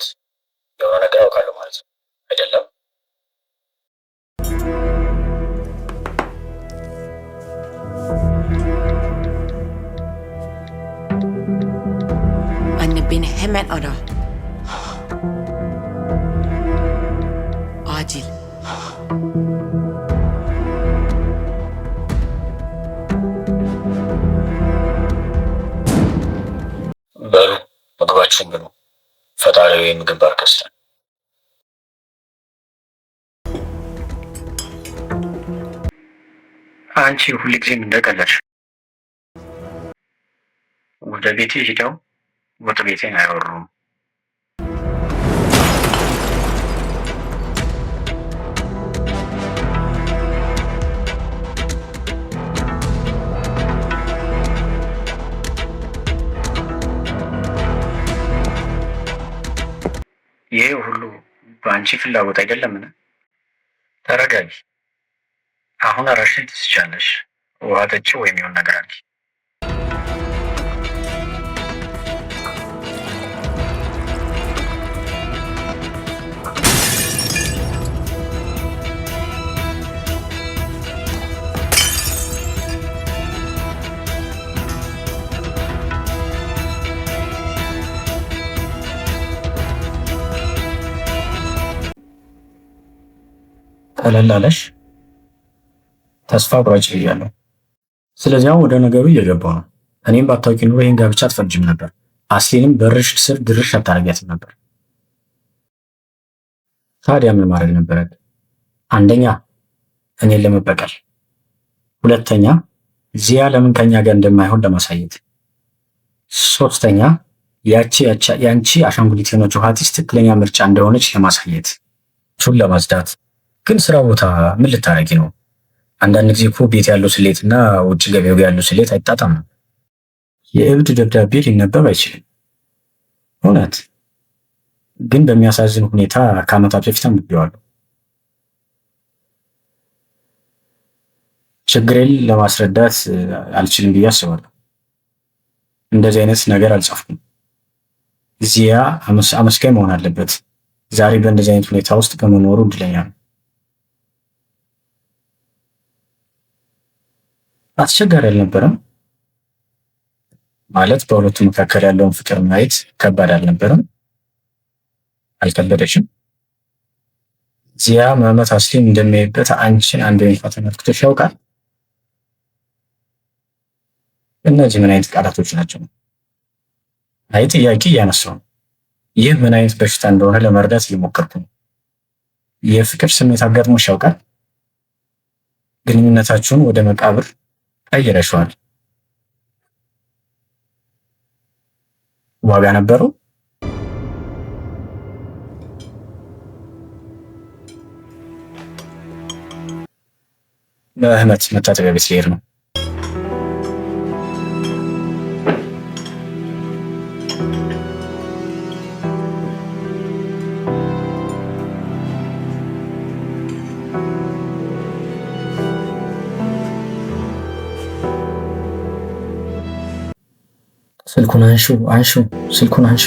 ማለት የሆነ ነገር አውቃለሁ ማለት ነው አይደለም? Anne beni hemen ara. Acil. በሉ ምግባችሁን ብሉ። ፈጣሪ ምግብ ባርከስተን። አንቺ ሁልጊዜም እንደቀለድሽ ወደ ቤቴ ሂደው ወጥ ቤቴን አያወሩም። ይሄ ሁሉ በአንቺ ፍላጎት አይደለምን? ተረጋጊ። አሁን ራስሽን ትስቻለሽ። ውሃ ጠጪ ወይም የሆነ ነገር አድርጊ። ቀለል አለሽ? ተስፋ ቁረጭ ብያለሁ። ስለዚያም ወደ ነገሩ እየገባው ነው። እኔም ባታውቂ ኑሮ ይህን ጋብቻ አትፈርጅም ነበር። አስሊንም በርሽ ስር ድርሽ አታረጊያትም ነበር። ታዲያ ምን ማድረግ ነበረ? አንደኛ እኔን ለመበቀል፣ ሁለተኛ ዚያ ለምን ከኛ ጋር እንደማይሆን ለማሳየት፣ ሶስተኛ ያንቺ አሻንጉሊት የሆነችው ሀቲስ ትክክለኛ ምርጫ እንደሆነች ለማሳየት፣ እሱን ለማጽዳት። ግን ስራ ቦታ ምን ልታረጊ ነው? አንዳንድ ጊዜ እኮ ቤት ያለው ስሌት እና ውጭ ገበያው ያለው ስሌት አይጣጣምም። የእብድ ደብዳቤ ሊነበብ አይችልም። እውነት ግን በሚያሳዝን ሁኔታ ከዓመታት በፊት አንብቤዋለሁ። ችግሬን ለማስረዳት አልችልም ብዬ አስባለሁ። እንደዚህ አይነት ነገር አልጻፍኩም። ዚያ አመስጋኝ መሆን አለበት። ዛሬ በእንደዚህ አይነት ሁኔታ ውስጥ በመኖሩ እድለኛ ነው። አስቸጋሪ አልነበረም ማለት በሁለቱ መካከል ያለውን ፍቅር ማየት ከባድ አልነበረም? አልከበደሽም? ዚያ መመት አስሊም እንደሚያይበት አንቺን አንድ ወይንፋ ተመልክቶሽ ያውቃል? እነዚህ ምን አይነት ቃላቶች ናቸው? አይ ጥያቄ እያነሳው ነው። ይህ ምን አይነት በሽታ እንደሆነ ለመረዳት እየሞከርኩ ነው። የፍቅር ስሜት አጋጥሞሽ ያውቃል? ግንኙነታችሁን ወደ መቃብር ቀይረሽዋል። ዋጋ ነበረው? በህመት መታጠቢያ ቤት ልሄድ ነው። ስልኩን አንሹ፣ ስልኩን አንሹ።